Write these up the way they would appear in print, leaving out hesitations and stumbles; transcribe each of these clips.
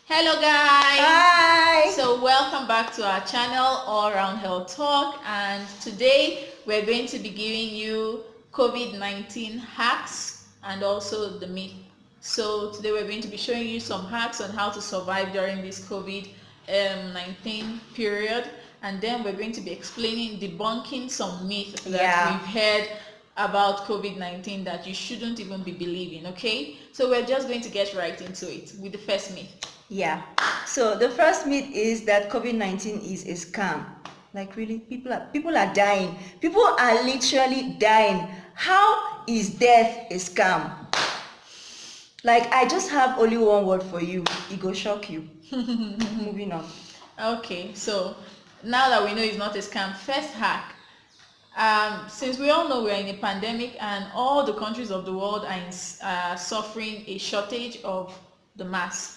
Hello guys! Hi! So welcome back to our channel All Around Health Talk, and today we're going to be giving you COVID-19 hacks and also the myth. So today we're going to be showing you some hacks on how to survive during this COVID-19 period, and then we're going to be explaining, debunking some myths that Yeah. we've heard about COVID-19 that you shouldn't even be believing, okay? So we're just going to get right into it with the first myth. Yeah. So the first myth is that COVID-19 is a scam. Like really, people are dying. People are literally dying. How is death a scam? Like I just have only one word for you. It go shock you. Moving on. Okay, so now that we know it's not a scam, first hack. Since we all know we're in a pandemic and all the countries of the world are suffering a shortage of the mask.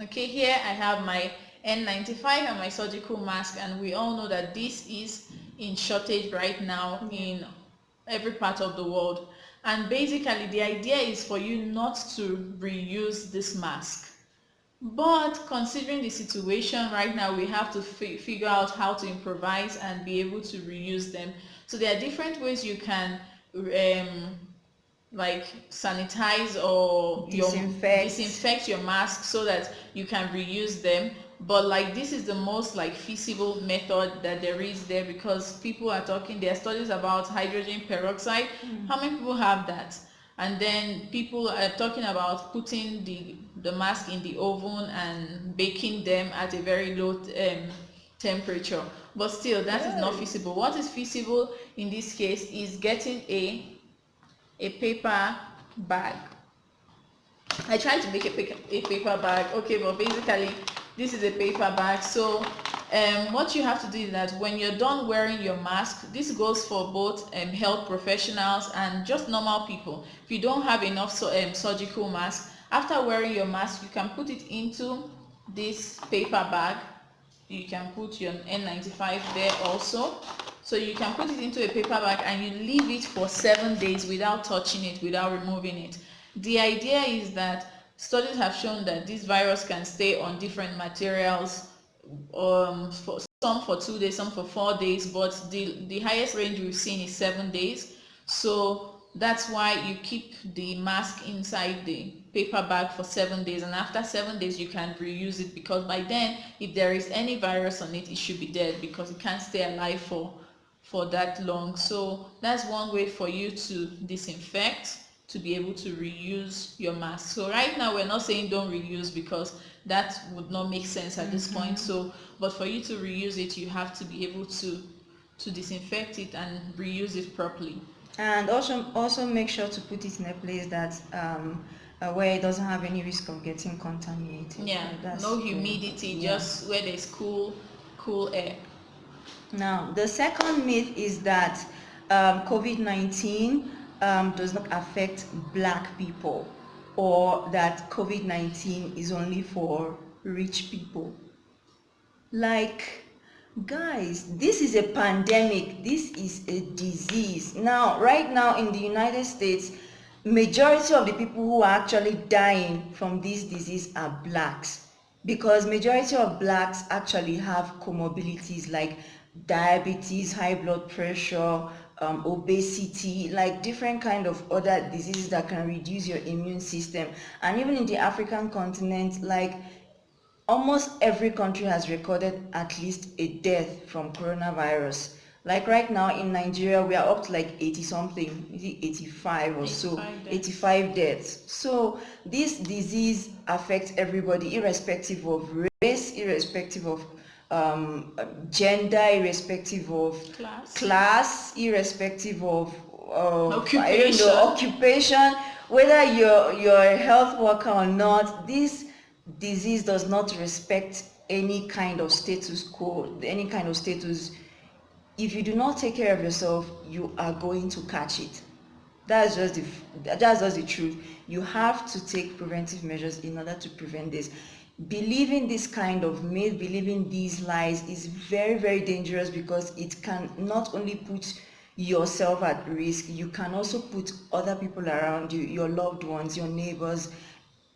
Okay, here I have my N95 and my surgical mask, and we all know that this is in shortage right now in every part of the world. And basically, the idea is for you not to reuse this mask. But considering the situation right now, we have to figure out how to improvise and be able to reuse them. So there are different ways you can like sanitize or disinfect your mask so that you can reuse them. But like this is the most like feasible method that there is there, because people are talking, there are studies about hydrogen peroxide. How many people have that? And then people are talking about putting the mask in the oven and baking them at a very low temperature. But still, that is not feasible. What is feasible in this case is getting a paper bag. I tried to make a paper bag, okay, but basically this is a paper bag. So what you have to do is that when you're done wearing your mask, this goes for both health professionals and just normal people. If you don't have enough surgical mask, after wearing your mask, you can put it into this paper bag. You can put your N95 there also. So you can put it into a paper bag and you leave it for 7 days without touching it, without removing it. The idea is that studies have shown that this virus can stay on different materials, for some for 2 days, some for 4 days, but the highest range we've seen is 7 days. So that's why you keep the mask inside the paper bag for 7 days, and after 7 days you can reuse it, because by then if there is any virus on it, it should be dead because it can't stay alive for that long. So that's one way for you to disinfect, to be able to reuse your mask. So right now we're not saying don't reuse, because that would not make sense at this point. So but for you to reuse it, you have to be able to disinfect it and reuse it properly. And also make sure to put it in a place that where it doesn't have any risk of getting contaminated. Yeah, That's no humidity, just where there's cool air. Now, the second myth is that COVID-19 does not affect black people, or that COVID-19 is only for rich people. Like, guys, this is a pandemic. This is a disease. Now, right now in the United States, majority of the people who are actually dying from this disease are blacks, because majority of blacks actually have comorbidities like diabetes, high blood pressure, obesity, like different kind of other diseases that can reduce your immune system. And even in the African continent, like almost every country has recorded at least a death from coronavirus. Like right now in Nigeria, we are up to like 80 something, maybe 85 or so, 85 deaths. So this disease affects everybody, irrespective of race, irrespective of gender, irrespective of class, irrespective of occupation, whether you're a health worker or not. This disease does not respect any kind of status quo, any kind of status. If you do not take care of yourself, you are going to catch it. That's just the truth. You have to take preventive measures in order to prevent this. Believing this kind of myth, believing these lies is very, very dangerous, because it can not only put yourself at risk, you can also put other people around you, your loved ones, your neighbors,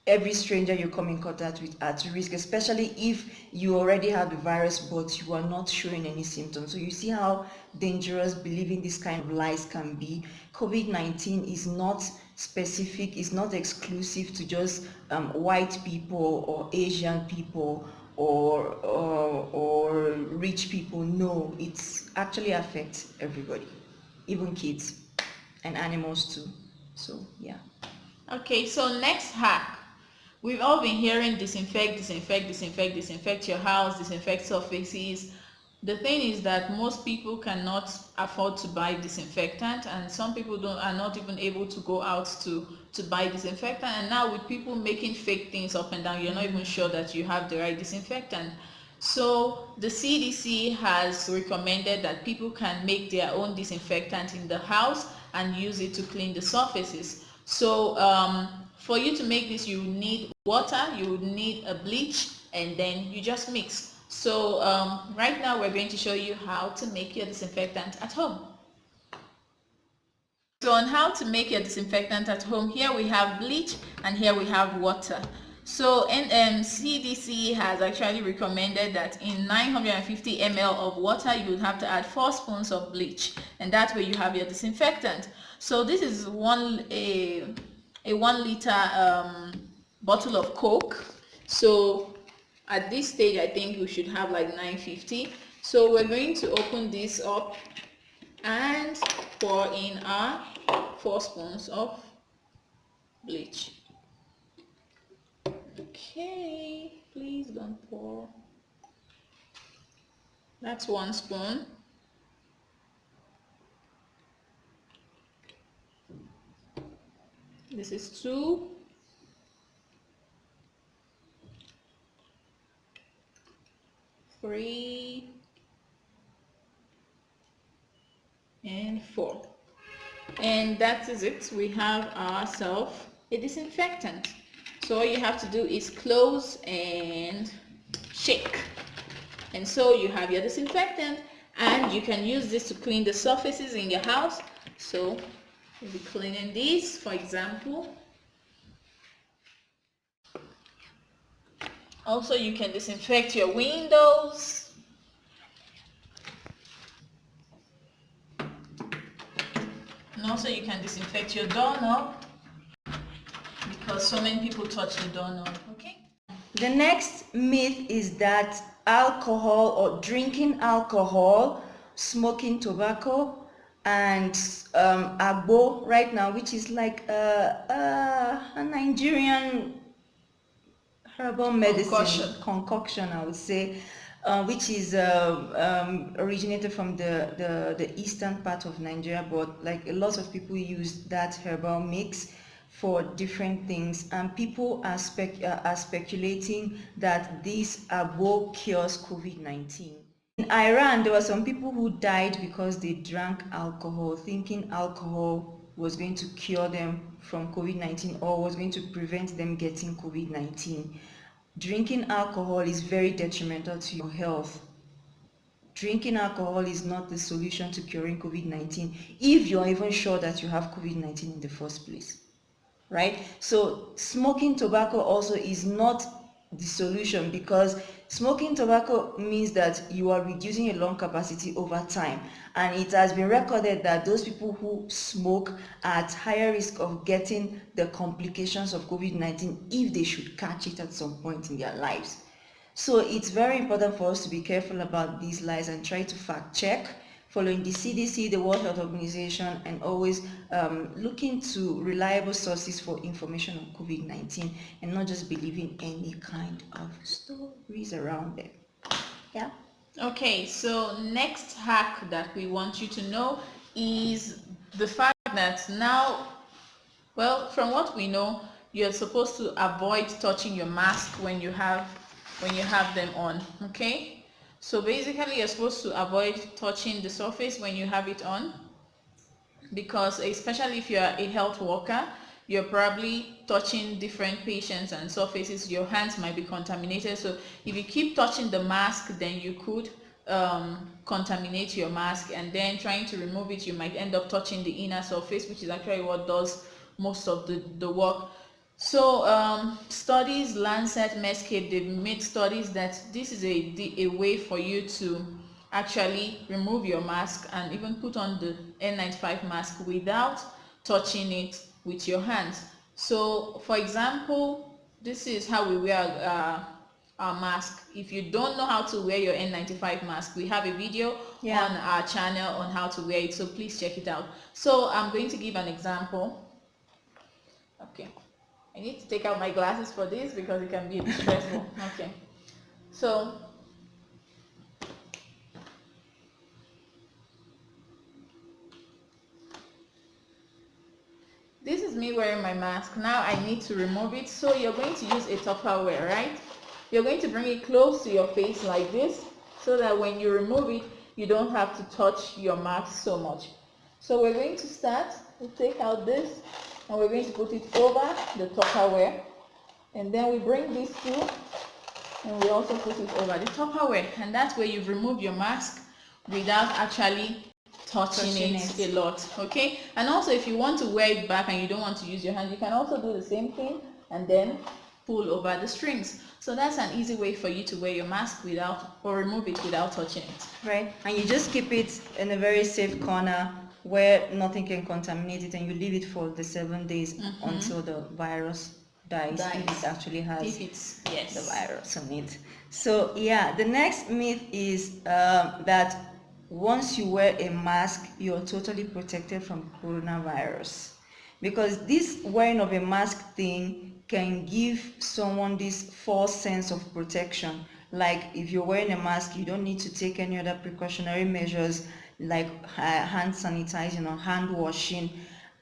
every stranger you come in contact with at risk, especially if you already have the virus but you are not showing any symptoms. So you see how dangerous believing this kind of lies can be. COVID-19 is not specific, is not exclusive to just white people or Asian people or rich people. No, it's actually affects everybody, even kids and animals too. So yeah. Okay, so next hack. We've all been hearing disinfect, disinfect, disinfect, disinfect your house, disinfect surfaces. The thing is that most people cannot afford to buy disinfectant, and some people are not even able to go out to buy disinfectant. And now with people making fake things up and down, you're not even sure that you have the right disinfectant. So the CDC has recommended that people can make their own disinfectant in the house and use it to clean the surfaces. So for you to make this, you need water, you would need a bleach, and then you just mix. So right now we're going to show you how to make your disinfectant at home. So on how to make your disinfectant at home, here we have bleach and here we have water. So CDC has actually recommended that in 950 ml of water you would have to add 4 spoons of bleach, and that way you have your disinfectant. So this is a 1 liter bottle of Coke. So at this stage I think we should have like 950. So we're going to open this up and pour in our 4 spoons of bleach. Okay, please don't pour. That's 1 spoon. This is 2. Three and 4, and that is it. We have ourselves a disinfectant. So all you have to do is close and shake, and so you have your disinfectant, and you can use this to clean the surfaces in your house. So we'll be cleaning these, for example. Also, you can disinfect your windows. And also you can disinfect your doorknob, because so many people touch the doorknob. Okay. The next myth is that alcohol or drinking alcohol, smoking tobacco, and agbo right now, which is like a Nigerian herbal medicine concoction, I would say, which is originated from the eastern part of Nigeria, but like a lot of people use that herbal mix for different things, and people are speculating that this agbo cures COVID-19. In Iran, there were some people who died because they drank alcohol, thinking alcohol was going to cure them from COVID-19 or was going to prevent them getting COVID-19. Drinking alcohol is very detrimental to your health. Drinking alcohol is not the solution to curing COVID-19 if you're even sure that you have COVID-19 in the first place, right? So smoking tobacco also is not the solution, because smoking tobacco means that you are reducing your lung capacity over time, and it has been recorded that those people who smoke are at higher risk of getting the complications of COVID-19 if they should catch it at some point in their lives. So it's very important for us to be careful about these lies and try to fact check, following the CDC, the World Health Organization, and always looking to reliable sources for information on COVID-19 and not just believing any kind of stories around it. Yeah. Okay, so next hack that we want you to know is the fact that now, well, from what we know, you're supposed to avoid touching your mask when you have them on. Okay, so basically you're supposed to avoid touching the surface when you have it on, because especially if you're a health worker, you're probably touching different patients and surfaces. Your hands might be contaminated, so if you keep touching the mask, then you could contaminate your mask, and then trying to remove it, you might end up touching the inner surface, which is actually what does most of the work. So studies, Lancet, Medscape, they've made studies that this is a way for you to actually remove your mask and even put on the N95 mask without touching it with your hands. So for example, this is how we wear our mask. If you don't know how to wear your N95 mask, we have a video on our channel on how to wear it, so please check it out. So I'm going to give an example. Okay, I need to take out my glasses for this because it can be a bit stressful. Okay, so this is me wearing my mask. Now I need to remove it. So you're going to use a Tupperware, right? You're going to bring it close to your face like this so that when you remove it, you don't have to touch your mask so much. So we're going to start. We'll take out this and we're going to put it over the Tupperware. And then we bring these two and we also put it over the Tupperware. And that's where you've removed your mask without actually touching it a lot. Okay, and also if you want to wear it back and you don't want to use your hand, you can also do the same thing and then pull over the strings. So that's an easy way for you to wear your mask without, or remove it without touching it. Right, and you just keep it in a very safe corner where nothing can contaminate it, and you leave it for the 7 days until the virus dies. If it actually has the virus on it. So yeah, the next myth is that once you wear a mask, you're totally protected from coronavirus, because this wearing of a mask thing can give someone this false sense of protection. Like if you're wearing a mask, you don't need to take any other precautionary measures like hand sanitizing or hand washing,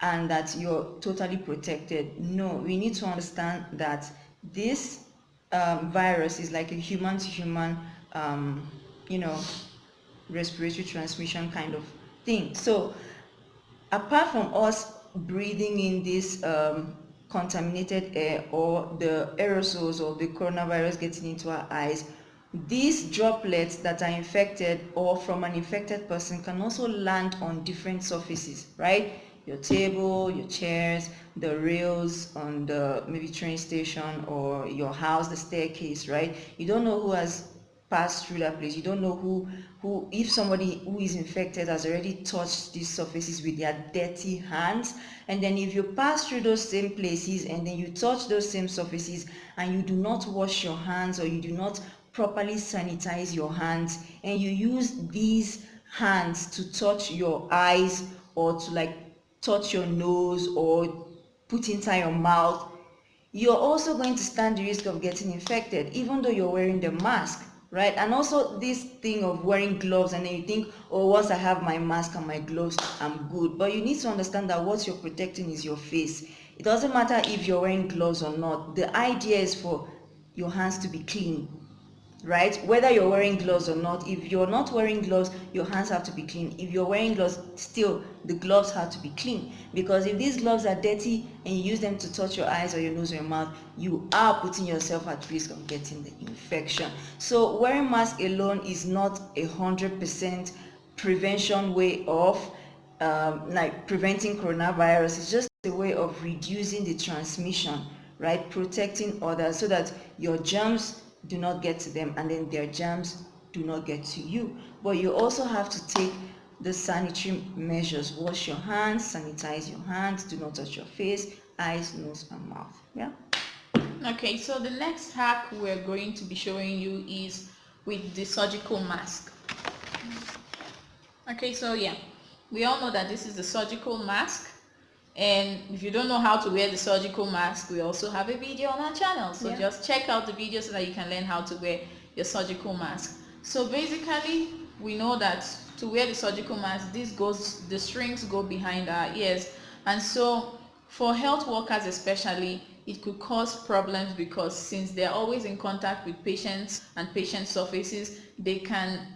and that you're totally protected. No, we need to understand that this virus is like a human to human respiratory transmission kind of thing. So apart from us breathing in this contaminated air or the aerosols or the coronavirus getting into our eyes, these droplets that are infected or from an infected person can also land on different surfaces, right? Your table, your chairs, the rails on the maybe train station or your house, the staircase, right? You don't know who has passed through that place. You don't know who if somebody who is infected has already touched these surfaces with their dirty hands, and then if you pass through those same places and then you touch those same surfaces and you do not wash your hands or you do not properly sanitize your hands, and you use these hands to touch your eyes or to like touch your nose or put inside your mouth, you're also going to stand the risk of getting infected even though you're wearing the mask, right? And also this thing of wearing gloves, and then you think, oh, once I have my mask and my gloves, I'm good. But you need to understand that what you're protecting is your face. It doesn't matter if you're wearing gloves or not. The idea is for your hands to be clean, right? Whether you're wearing gloves or not. If you're not wearing gloves, your hands have to be clean. If you're wearing gloves, still the gloves have to be clean, because if these gloves are dirty and you use them to touch your eyes or your nose or your mouth, you are putting yourself at risk of getting the infection. So wearing mask alone is not 100% prevention way of like preventing coronavirus. It's just a way of reducing the transmission, right? Protecting others so that your germs do not get to them and then their germs do not get to you. But you also have to take the sanitary measures. Wash your hands, sanitize your hands, do not touch your face, eyes, nose and mouth. Yeah. Okay, so the next hack we're going to be showing you is with the surgical mask. Okay, so yeah, we all know that this is the surgical mask, and if you don't know how to wear the surgical mask, we also have a video on our channel, so just check out the video so that you can learn how to wear your surgical mask. So basically, we know that to wear the surgical mask, the strings go behind our ears, and so for health workers especially, it could cause problems because since they're always in contact with patients and patient surfaces, they can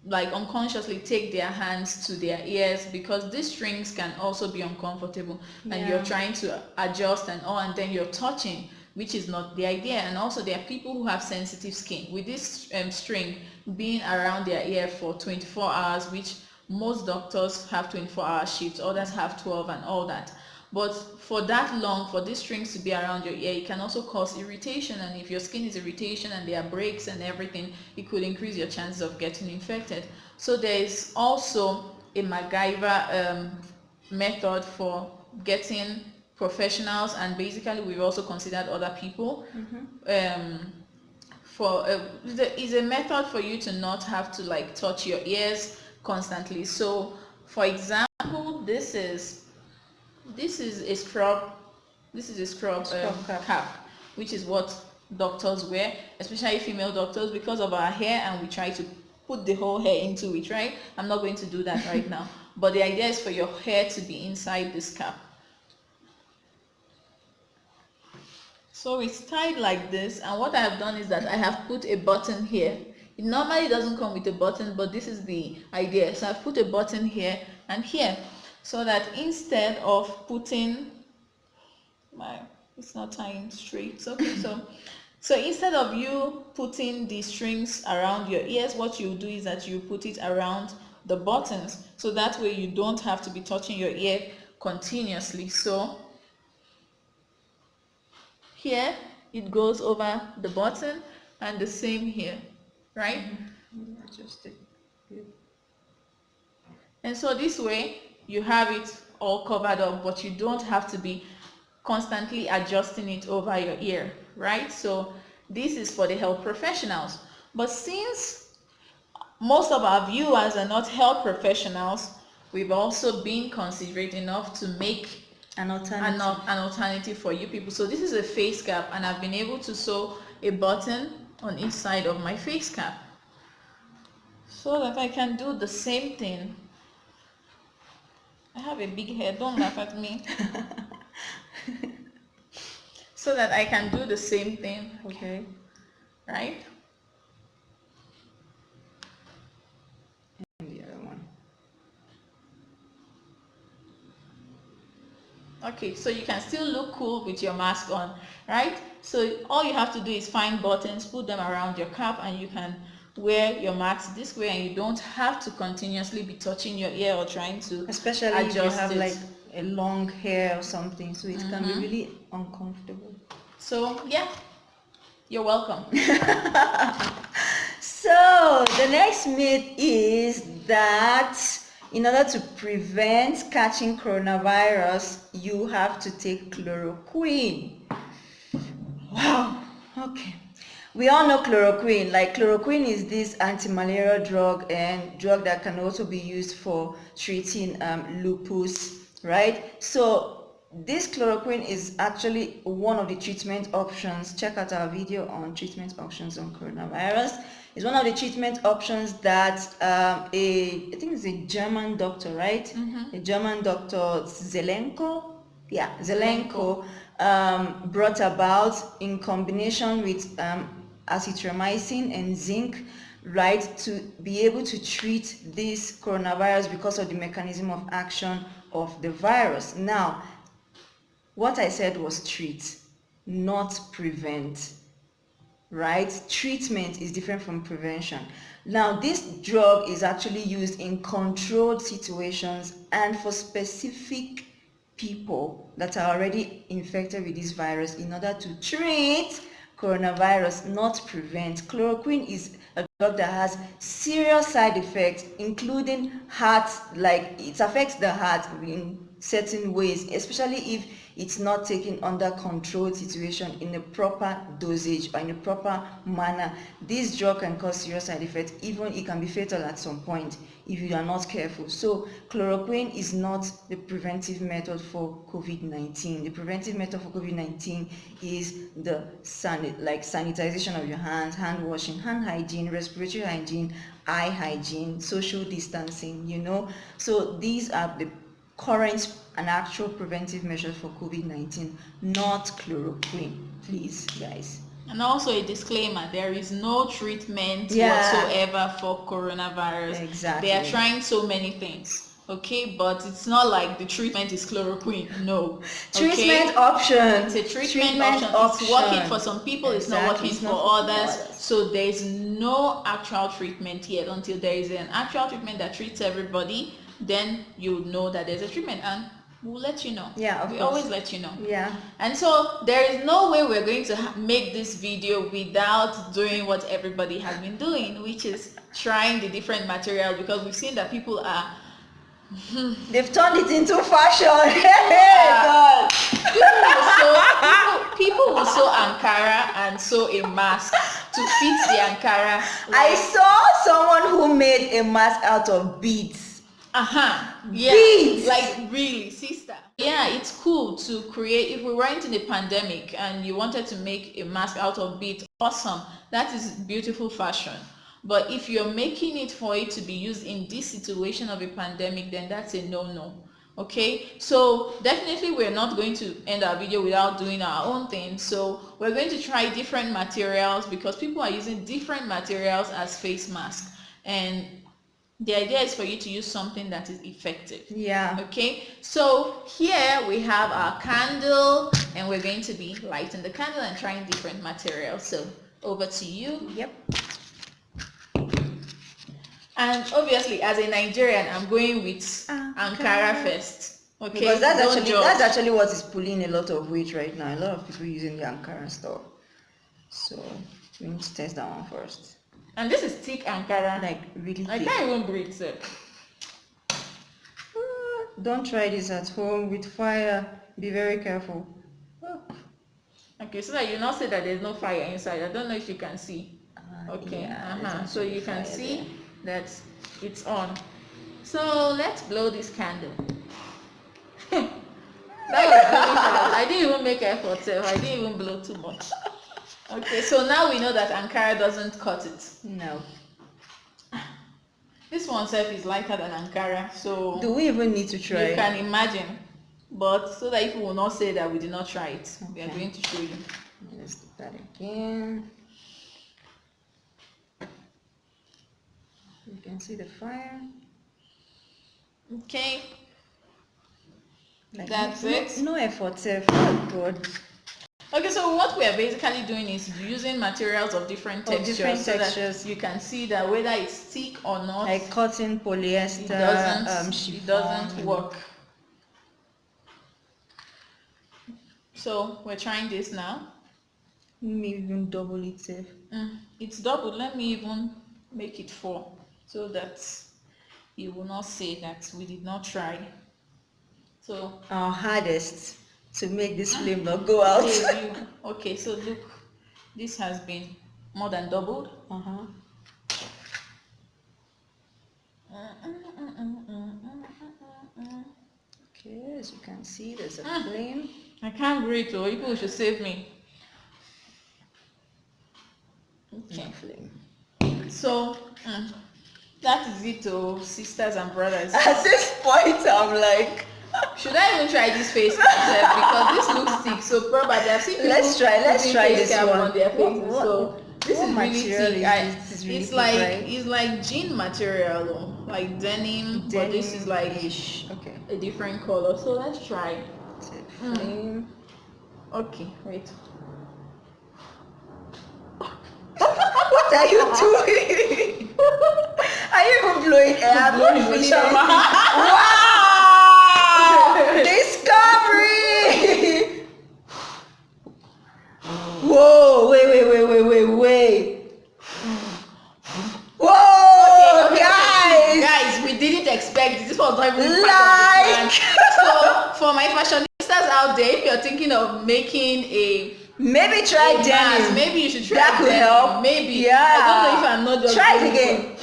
like unconsciously take their hands to their ears, because these strings can also be uncomfortable and you're trying to adjust and all, and then you're touching, which is not the idea. And also there are people who have sensitive skin. With this string being around their ear for 24 hours, which most doctors have 24-hour shifts, others have 12 and all that. But for that long, for these strings to be around your ear, it can also cause irritation, and if your skin is irritation and there are breaks and everything, it could increase your chances of getting infected. So there is also a MacGyver method for getting professionals, and basically we've also considered other people. Is a method for you to not have to like touch your ears constantly. So for example, this is a scrub. This is a scrub cap, which is what doctors wear, especially female doctors, because of our hair, and we try to put the whole hair into it, right? I'm not going to do that right now, but the idea is for your hair to be inside this cap. So it's tied like this, and what I have done is that I have put a button here. It normally doesn't come with a button, but this is the idea. So I've put a button here and here, so that instead of putting it's not tying straight. Okay, so instead of you putting the strings around your ears, what you do is that you put it around the buttons, so that way you don't have to be touching your ear continuously. So here it goes over the button, and the same here, right? Adjust it. Yeah. And so this way you have it all covered up, but you don't have to be constantly adjusting it over your ear, right? So this is for the health professionals. But since most of our viewers are not health professionals, we've also been considerate enough to make an alternative for you people. So this is a face cap, and I've been able to sew a button on each side of my face cap, so that I can do the same thing. I have a big head, don't laugh at me. So that I can do the same thing. Okay. Right? And the other one. Okay, so you can still look cool with your mask on, right? So all you have to do is find buttons, put them around your cap, and you can wear your mask this way, and you don't have to continuously be touching your ear or trying to especially adjust if you have it. like a long hair or something, so it can be really uncomfortable. So yeah, you're welcome. So the next myth is that in order to prevent catching coronavirus, you have to take chloroquine. Wow. Okay. We all know chloroquine. Like, chloroquine is this anti-malarial drug, and drug that can also be used for treating lupus, right? So this chloroquine is actually one of the treatment options. Check out our video on treatment options on coronavirus. It's one of the treatment options that I think it's a German doctor, right? A German doctor, Zelenko. Yeah, Zelenko brought about in combination with azithromycin and zinc, right, to be able to treat this coronavirus because of the mechanism of action of the virus. Now, what I said was treat, not prevent, right? Treatment is different from prevention. Now, this drug is actually used in controlled situations and for specific people that are already infected with this virus in order to treat coronavirus, not prevent. Chloroquine is a drug that has serious side effects, including heart, like it affects the heart in certain ways, especially if it's not taken under controlled situation in a proper dosage or in a proper manner. This drug can cause serious side effects, even it can be fatal at some point if you are not careful. So chloroquine is not the preventive method for COVID-19. The preventive method for COVID-19 is the sanitization of your hands, hand washing, hand hygiene, respiratory hygiene, eye hygiene, social distancing, you know. So these are the current and actual preventive measures for COVID-19, not chloroquine, please, guys. And also a disclaimer, there is no treatment whatsoever for coronavirus. Exactly. They are trying so many things, okay? But it's not like the treatment is chloroquine, no. Treatment option. It's a treatment option. It's working for some people, it's not working for others. So there is no actual treatment yet. Until there is an actual treatment that treats everybody, then you know that there's a treatment. And we'll let you know. Yeah, of we course. always let you know. Yeah. And so there is no way we're going to make this video without doing what everybody has been doing, which is trying the different materials, because we've seen that people are they've turned it into fashion. God. People will sew Ankara and sew a mask to fit the Ankara. I saw someone who made a mask out of beads. Yeah. Beads. Like really, sister. Yeah, it's cool to create. If we weren't in a pandemic and you wanted to make a mask out of beads, awesome. That is beautiful fashion. But if you're making it for it to be used in this situation of a pandemic, then that's a no-no. Okay, so definitely we're not going to end our video without doing our own thing. So we're going to try different materials, because people are using different materials as face masks, and the idea is for you to use something that is effective. Yeah. Okay, so here we have our candle, and we're going to be lighting the candle and trying different materials. So over to you. Yep. And obviously, as a Nigerian, I'm going with Ankara first. Okay, because that's actually what is pulling a lot of weight right now. A lot of people using the Ankara stuff. So we need to test that one first. And this is thick Ankara. Like really thick. I can't even breathe, sir. Don't try this at home with fire. Be very careful. Okay, so that you not say that there's no fire inside. I don't know if you can see. Okay, yeah, so you can see that it's on. So let's blow this candle. That was really fast. I didn't even make effort, so I didn't even blow too much. Okay, so now we know that Ankara doesn't cut it. No. This one self is lighter than Ankara, so do we even need to try? You can imagine. But so that people will not say that we did not try it, we are going to show you. Let's do that again. You can see the fire. Okay. Like That's it. No effort, sir. Oh God. Okay, so what we are basically doing is using materials of different textures, so that you can see that whether it's thick or not, like cotton, polyester, it doesn't work. So we're trying this now. Let me even double it, sir. It's double. Let me even make it 4, so that you will not say that we did not try. So our hardest to make this flame not go out. Okay, so look, this has been more than doubled. Okay, as you can see, there's a flame. I can't breathe, or people should save me. Okay, flame. So that is it, sisters and brothers. At this point, I'm like, should I even try this face myself? Because this looks thick, so probably I've seen people let's try this one on their faces. So this is really thick. It's like jean material, like denim, but this is like a different color. So let's try. Okay, wait. What are you doing? Are you even blowing air? I'm not feeling anything. Wow! Discovery! Whoa! Wait! Whoa! Okay, guys, we didn't expect this. This was not even part of the plan. So for my fashionistas out there, if you're thinking of making maybe try denim. Maybe you should try that. Could help. Maybe. Yeah. I don't know if I'm not just try it again.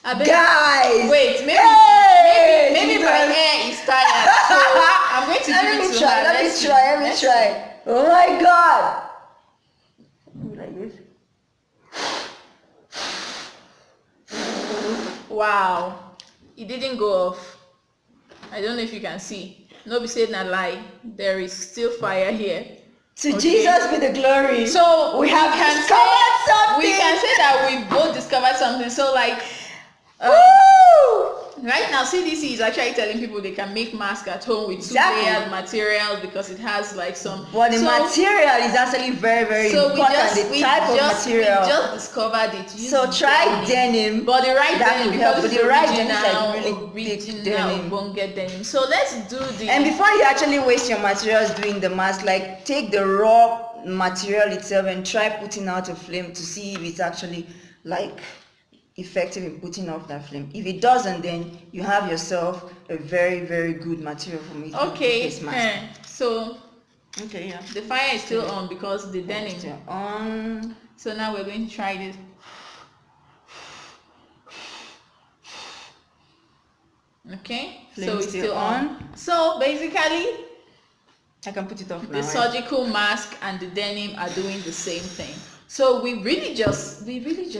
Guys, wait, maybe my hair is tired, so I'm going to give it to her. Let me try. Oh my God! Like this. Wow, it didn't go off. I don't know if you can see. Nobody said not lie. There is still fire here. To Jesus be the glory. So we have discovered something. We can say that we both discovered something. So like, woo! right now CDC is actually telling people they can make masks at home with two-layered material because it has like some. But the material is actually very, very important. The type of material. We just discovered it. So try denim. But the right denim, because the right denim is like really thick denim. Won't get denim. So let's do the. And before you actually waste your materials doing the mask, like take the raw material itself and try putting out a flame to see if it's actually like effective in putting off that flame. If it doesn't, then you have yourself a very, very good material for me to face mask. So okay, yeah, the fire is still on because the denim is still on. So now we're going to try this. Okay, flame so it's still on. So basically I can put it off now. The surgical mask and the denim are doing the same thing. So we really just discovered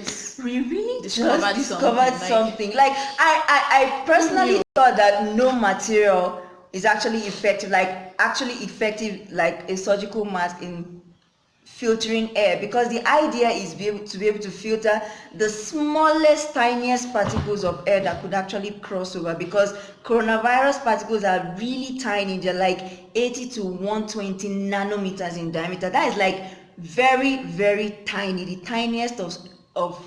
something. Like I personally thought that no material is actually effective, like a surgical mask in filtering air, because the idea is to be able to filter the smallest, tiniest particles of air that could actually cross over, because coronavirus particles are really tiny. They're like 80 to 120 nanometers in diameter. That is like very, very tiny, the tiniest of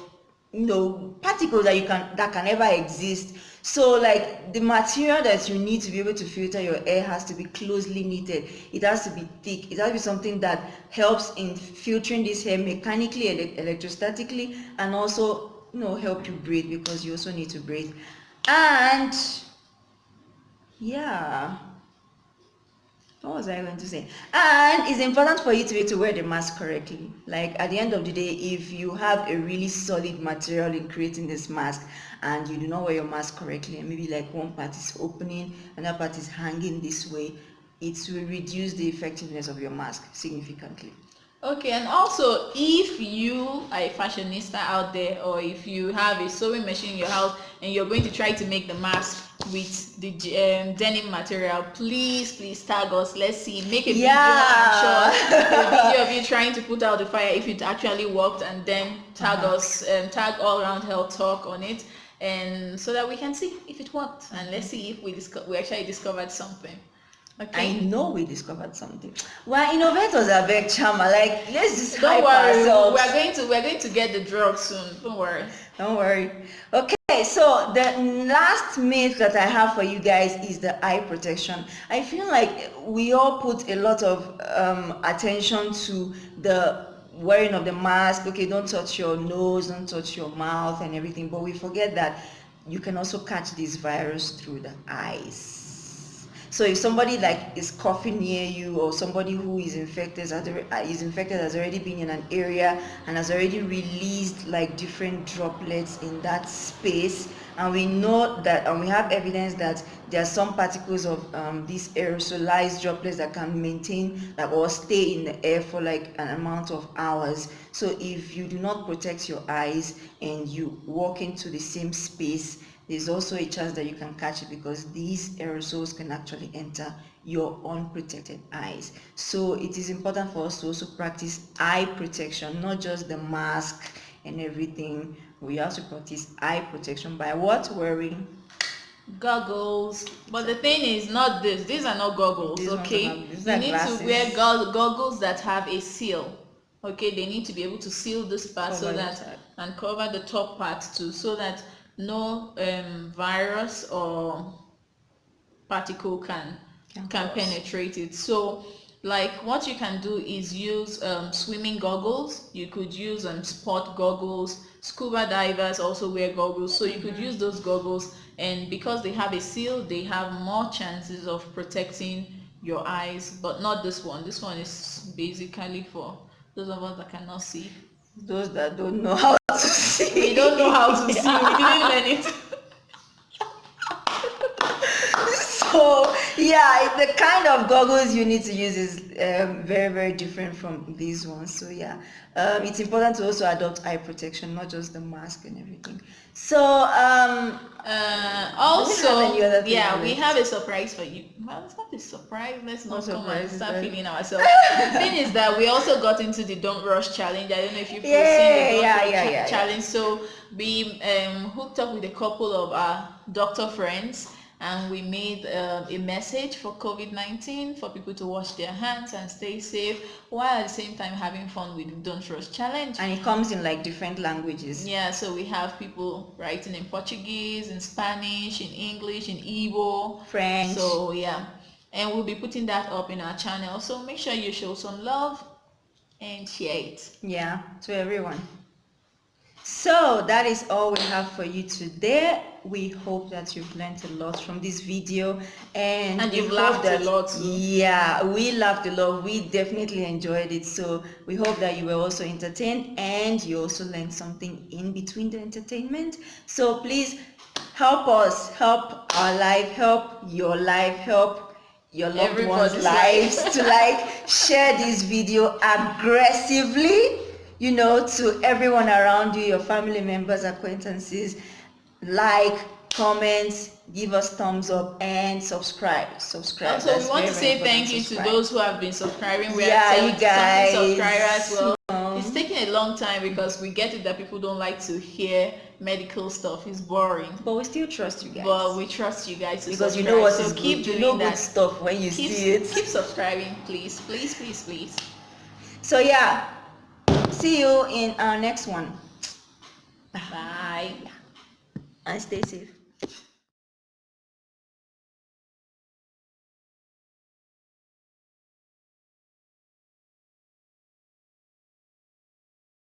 particles that can ever exist. So like the material that you need to be able to filter your air has to be closely knitted. It has to be thick. It has to be something that helps in filtering this air mechanically, electrostatically, and also help you breathe, because you also need to breathe. And yeah, what was I going to say? And it's important for you to be able to wear the mask correctly. Like at the end of the day, if you have a really solid material in creating this mask and you do not wear your mask correctly, and maybe like one part is opening, another part is hanging this way, it will reduce the effectiveness of your mask significantly. Okay, and also if you are a fashionista out there, or if you have a sewing machine in your house and you're going to try to make the mask with the denim material, please tag us. Let's see, make a video, I'm sure, a video of you trying to put out the fire if it actually worked, and then tag us, tag All Around Health Talk on it, and so that we can see if it worked, and let's see if we actually discovered something. Okay. I know we discovered something. We're innovators at Beg Chama. Like, let's just don't worry. ourselves. We're going to get the drug soon. Don't worry. Okay, so the last myth that I have for you guys is the eye protection. I feel like we all put a lot of attention to the wearing of the mask. Okay, don't touch your nose, don't touch your mouth and everything, but we forget that you can also catch this virus through the eyes. So if somebody like is coughing near you, or somebody who is infected has already been in an area and has already released like different droplets in that space, and we know that, and we have evidence that there are some particles of these aerosolized droplets that can maintain or stay in the air for like an amount of hours. So if you do not protect your eyes and you walk into the same space, there's also a chance that you can catch it, because these aerosols can actually enter your unprotected eyes. So it is important for us to also practice eye protection, not just the mask and everything. We have to practice eye protection by what? Wearing goggles. But the thing is not this. These are not goggles, okay? You need to wear goggles that have a seal. Okay, they need to be able to seal this part and cover the top part too, so that no virus or particle can penetrate it. So like what you can do is use swimming goggles. You could use sport goggles. Scuba divers also wear goggles, so you could use those goggles, and because they have a seal, they have more chances of protecting your eyes. But not this one. This one is basically for those of us that cannot see. Those that don't know how to see. We don't know how to see. We didn't learn it. So So yeah, the kind of goggles you need to use is very, very different from these ones. So yeah, it's important to also adopt eye protection, not just the mask and everything. So also, we have we have a surprise for you. Well, it's not a surprise. Let's not come and start feeling ourselves. The thing is that we also got into the Don't Rush challenge. I don't know if you've seen the Don't Rush challenge. So we hooked up with a couple of our doctor friends, and we made a message for COVID-19 for people to wash their hands and stay safe, while at the same time having fun with the Don't Rush challenge. And it comes in like different languages. Yeah, so we have people writing in Portuguese, in Spanish, in English, in Igbo, French. So yeah, and we'll be putting that up in our channel. So make sure you show some love and share it. Yeah, to everyone. So that is all we have for you today. We hope that you've learned a lot from this video, and you've laughed a lot too. Yeah, we laughed a lot. We definitely enjoyed it. So we hope that you were also entertained and you also learned something in between the entertainment. So please help us, help our life, help your life, help your loved ones' lives to like share this video aggressively, you know, to everyone around you, your family members, acquaintances. Like, comment, give us thumbs up, and subscribe. Also, we want to say thank you to those who have been subscribing. We are you guys, subscribers. Well, it's taking a long time because we get it that people don't like to hear medical stuff. It's boring. But we still trust you guys. But we trust you guys to because subscribe. You know what so is keep good. doing You know that good stuff when you see it. Keep subscribing, please, please, please, please. So yeah, see you in our next one. Bye. And stay safe.